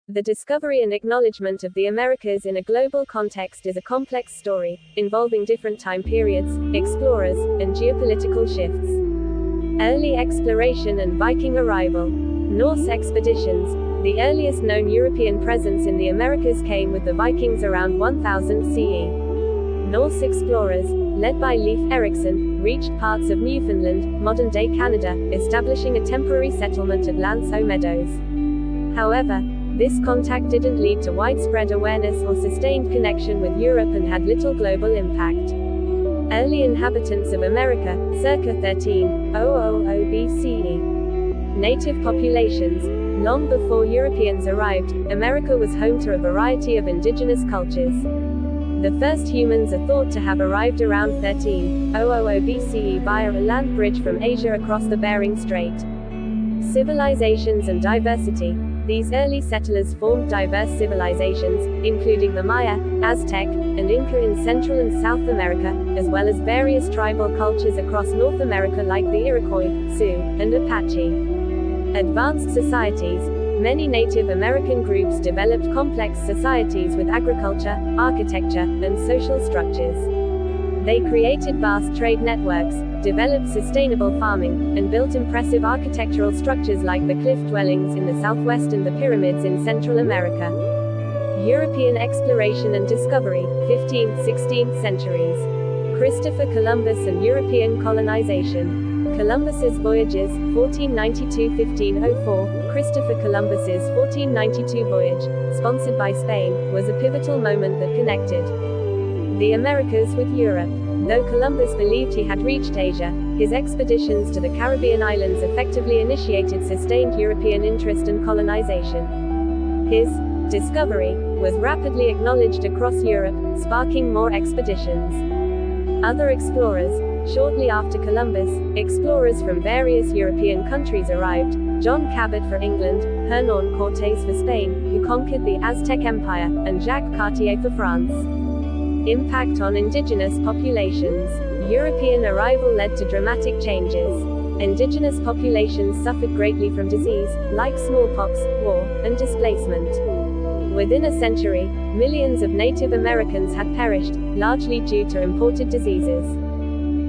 The discovery and acknowledgement of the Americas in a global context is a complex story, involving different time periods, explorers, and geopolitical shifts. Early exploration and Viking arrival. Norse expeditions. The earliest known European presence in the Americas came with the Vikings around 1000 CE. Norse explorers, led by Leif Erikson, reached parts of Newfoundland, modern-day Canada, establishing a temporary settlement at Lanceau Meadows. However, this contact didn't lead to widespread awareness or sustained connection with Europe and had little global impact. Early inhabitants of America, circa 1300 BCE. Native populations. Long before Europeans arrived, America was home to a variety of indigenous cultures. The first humans are thought to have arrived around 1300 BCE via a land bridge from Asia across the Bering Strait. Civilizations and diversity. These early settlers formed diverse civilizations, including the Maya, Aztec, and Inca in Central and South America, as well as various tribal cultures across North America like the Iroquois, Sioux, and Apache. Advanced societies. Many Native American groups developed complex societies with agriculture, architecture, and social structures. They created vast trade networks, developed sustainable farming, and built impressive architectural structures like the cliff dwellings in the southwest and the pyramids in Central America. European exploration and discovery, 15th–16th centuries. Christopher Columbus and European colonization. Columbus's voyages, 1492–1504, Christopher Columbus's 1492 voyage, sponsored by Spain, was a pivotal moment that connected the Americas with Europe. Though Columbus believed he had reached Asia, his expeditions to the Caribbean islands effectively initiated sustained European interest and colonization. His discovery was rapidly acknowledged across Europe, sparking more expeditions. Other explorers. Shortly after Columbus, explorers from various European countries arrived: John Cabot for England, Hernán Cortés for Spain, who conquered the Aztec Empire, and Jacques Cartier for France. Impact on indigenous populations. European arrival led to dramatic changes. Indigenous populations suffered greatly from disease, like smallpox, war, and displacement. Within a century, millions of Native Americans had perished, largely due to imported diseases.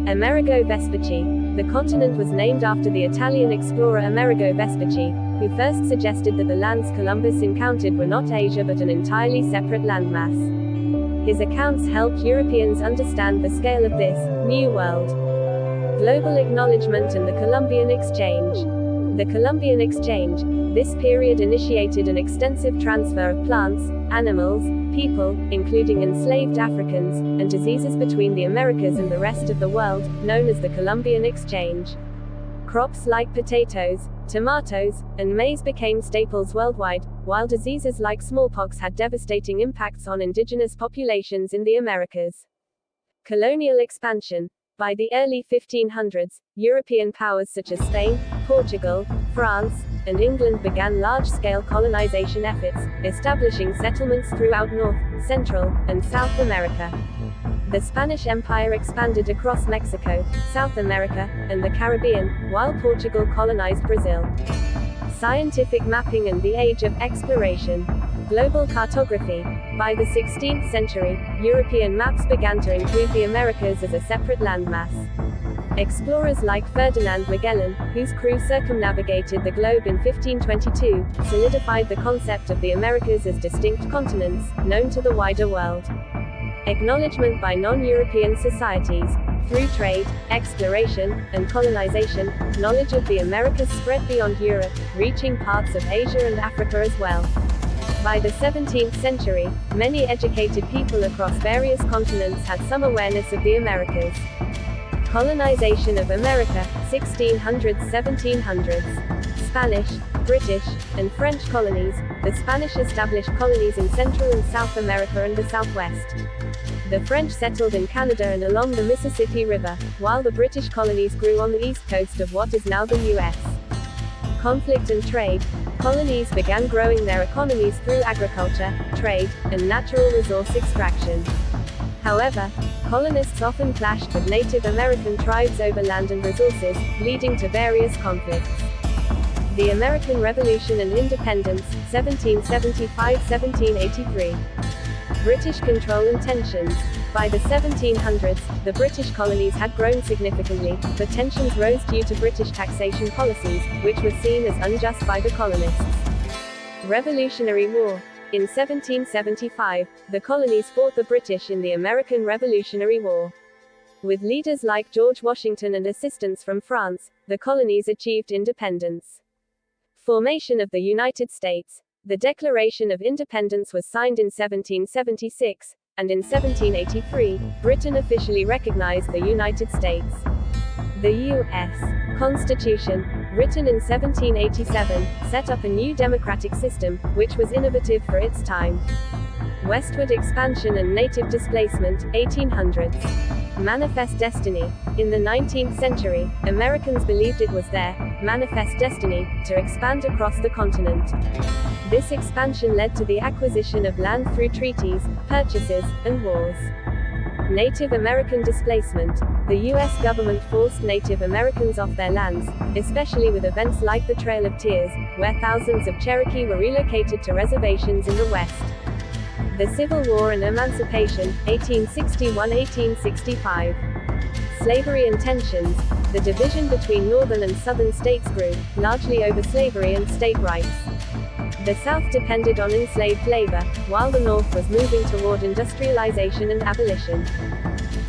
Amerigo Vespucci. The continent was named after the Italian explorer Amerigo Vespucci, who first suggested that the lands Columbus encountered were not Asia but an entirely separate landmass. His accounts helped Europeans understand the scale of this new world. Global acknowledgement and the Columbian Exchange. The Columbian Exchange. This period initiated an extensive transfer of plants, animals, people, including enslaved Africans, and diseases between the Americas and the rest of the world, known as the Columbian Exchange. Crops like potatoes, tomatoes, and maize became staples worldwide, while diseases like smallpox had devastating impacts on indigenous populations in the Americas. Colonial expansion. By the early 1500s, European powers such as Spain, Portugal, France, and England began large-scale colonization efforts, establishing settlements throughout North, Central, and South America. The Spanish Empire expanded across Mexico, South America, and the Caribbean, while Portugal colonized Brazil. Scientific mapping and the age of exploration. Global cartography. By the 16th century, European maps began to include the Americas as a separate landmass. Explorers like Ferdinand Magellan, whose crew circumnavigated the globe in 1522, solidified the concept of the Americas as distinct continents, known to the wider world. Acknowledgement by non-European societies. Through trade, exploration, and colonization, knowledge of the Americas spread beyond Europe, reaching parts of Asia and Africa as well. By the 17th century, many educated people across various continents had some awareness of the Americas. Colonization of America, 1600s–1700s. Spanish, British, and French colonies. The Spanish established colonies in Central and South America and the Southwest. The French settled in Canada and along the Mississippi River, while the British colonies grew on the east coast of what is now the U.S. Conflict and trade. Colonies began growing their economies through agriculture, trade, and natural resource extraction. However, colonists often clashed with Native American tribes over land and resources, leading to various conflicts. The American Revolution and Independence, 1775–1783. British control and tensions. By the 1700s, the British colonies had grown significantly, but tensions rose due to British taxation policies, which were seen as unjust by the colonists. Revolutionary War. In 1775, the colonies fought the British in the American Revolutionary War. With leaders like George Washington and assistance from France, the colonies achieved independence. Formation of the United States. The Declaration of Independence was signed in 1776, and in 1783, Britain officially recognized the United States. The U.S. Constitution, written in 1787, set up a new democratic system, which was innovative for its time. Westward expansion and native displacement, 1800s. Manifest destiny. In the 19th century, Americans believed it was their manifest destiny to expand across the continent. This expansion led to the acquisition of land through treaties, purchases, and wars. Native American displacement. The U.S. government forced Native Americans off their lands, especially with events like the Trail of Tears, where thousands of Cherokee were relocated to reservations in the West. The Civil War and Emancipation, 1861–1865. Slavery and tensions. The division between northern and southern states grew, largely over slavery and state rights. The South depended on enslaved labor, while the North was moving toward industrialization and abolition.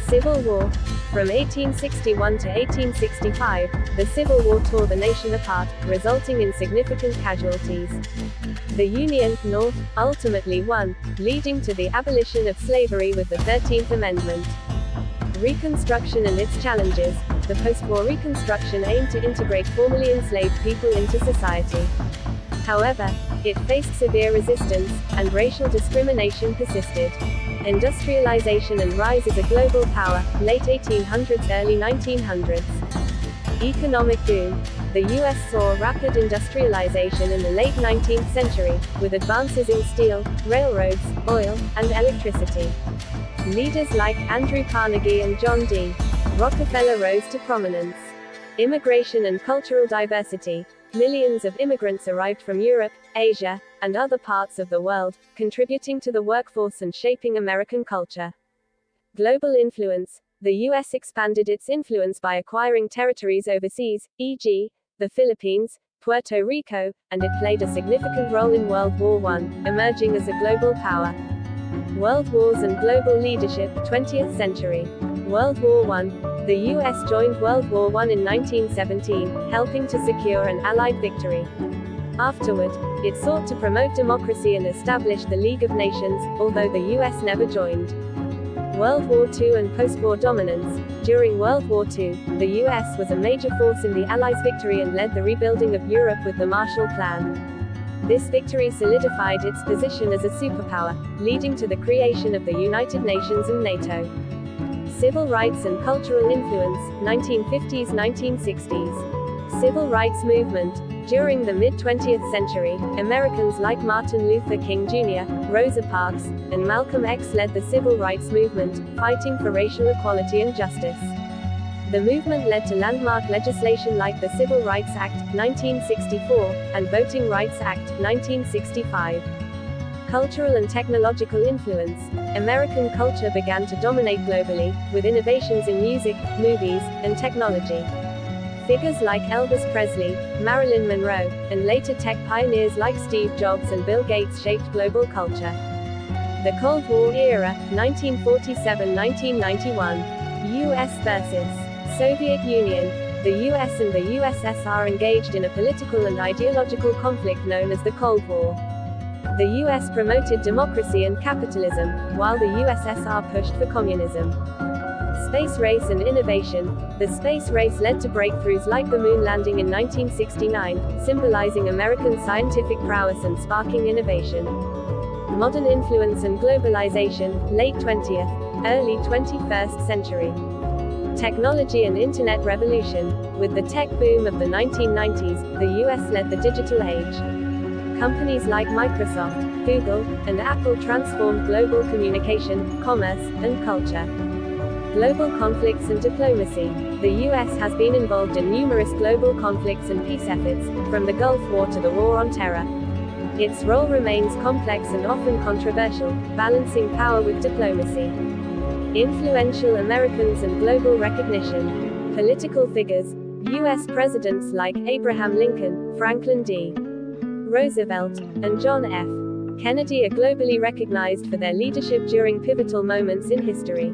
Civil War. From 1861 to 1865, the Civil War tore the nation apart, resulting in significant casualties. The Union, North, ultimately won, leading to the abolition of slavery with the 13th Amendment. Reconstruction and its challenges. The post-war Reconstruction aimed to integrate formerly enslaved people into society. However, it faced severe resistance, and racial discrimination persisted. Industrialization and rise as a global power, late 1800s, early 1900s. Economic boom. The U.S. saw rapid industrialization in the late 19th century, with advances in steel, railroads, oil, and electricity. Leaders like Andrew Carnegie and John D. Rockefeller rose to prominence. Immigration and cultural diversity. Millions of immigrants arrived from Europe, Asia, and other parts of the world, contributing to the workforce and shaping American culture. Global influence. The U.S. expanded its influence by acquiring territories overseas, e.g., the Philippines, Puerto Rico, and it played a significant role in World War I, emerging as a global power. World wars and global leadership, 20th century. World War I. The U.S. joined World War I in 1917, helping to secure an Allied victory. Afterward, it sought to promote democracy and establish the League of Nations, although the U.S. never joined. World War II and post-war dominance. During World War II, the U.S. was a major force in the Allies' victory and led the rebuilding of Europe with the Marshall Plan. This victory solidified its position as a superpower, leading to the creation of the United Nations and NATO. Civil rights and cultural influence, 1950s–1960s. Civil rights movement. During the mid-20th century, Americans like Martin Luther King Jr., Rosa Parks, and Malcolm X led the civil rights movement, fighting for racial equality and justice. The movement led to landmark legislation like the Civil Rights Act, 1964, and Voting Rights Act, 1965. Cultural and technological influence. American culture began to dominate globally, with innovations in music, movies, and technology. Figures like Elvis Presley, Marilyn Monroe, and later tech pioneers like Steve Jobs and Bill Gates shaped global culture. The Cold War era, 1947–1991. U.S. versus Soviet Union. The U.S. and the USSR engaged in a political and ideological conflict known as the Cold War. The U.S. promoted democracy and capitalism, while the USSR pushed for communism. Space race and innovation. The space race led to breakthroughs like the moon landing in 1969, symbolizing American scientific prowess and sparking innovation. Modern influence and globalization, late 20th, early 21st century. Technology and Internet revolution. With the tech boom of the 1990s, the U.S. led the digital age. Companies like Microsoft, Google, and Apple transformed global communication, commerce, and culture. Global conflicts and diplomacy. The U.S. has been involved in numerous global conflicts and peace efforts, from the Gulf War to the War on Terror. Its role remains complex and often controversial, balancing power with diplomacy. Influential Americans and global recognition. Political figures. U.S. presidents like Abraham Lincoln, Franklin D. Roosevelt, and John F. Kennedy are globally recognized for their leadership during pivotal moments in history.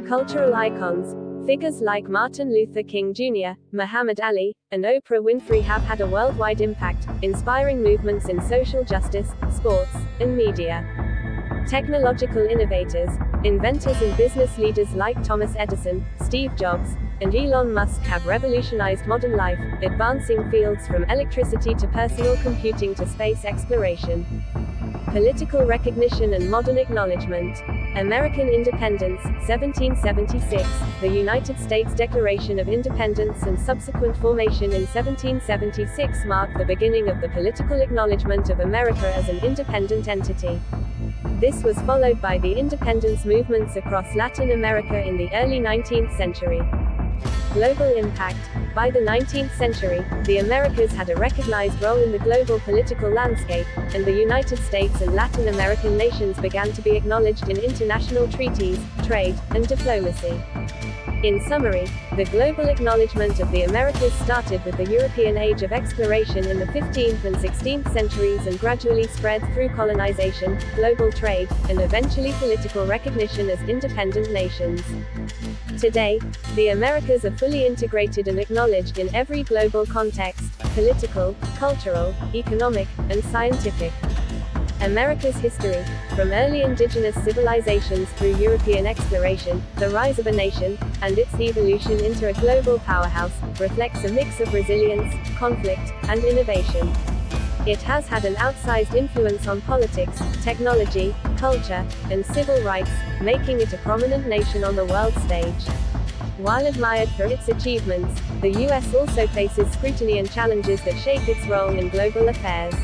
Cultural icons. Figures like Martin Luther King Jr., Muhammad Ali, and Oprah Winfrey have had a worldwide impact, inspiring movements in social justice, sports, and media. Technological innovators. Inventors and business leaders like Thomas Edison, Steve Jobs, and Elon Musk have revolutionized modern life, advancing fields from electricity to personal computing to space exploration. Political recognition and modern acknowledgement. American independence, 1776, the United States Declaration of Independence and subsequent formation in 1776 marked the beginning of the political acknowledgement of America as an independent entity. This was followed by the independence movements across Latin America in the early 19th century. Global impact. By the 19th century, the Americas had a recognized role in the global political landscape, and the United States and Latin American nations began to be acknowledged in international treaties, trade, and diplomacy. In summary, the global acknowledgement of the Americas started with the European age of exploration in the 15th and 16th centuries and gradually spread through colonization, global trade, and eventually political recognition as independent nations. Today, the Americas are fully integrated and acknowledged in every global context: political, cultural, economic, and scientific. America's history, from early indigenous civilizations through European exploration, the rise of a nation, and its evolution into a global powerhouse, reflects a mix of resilience, conflict, and innovation. It has had an outsized influence on politics, technology, culture, and civil rights, making it a prominent nation on the world stage. While admired for its achievements, the U.S. also faces scrutiny and challenges that shape its role in global affairs.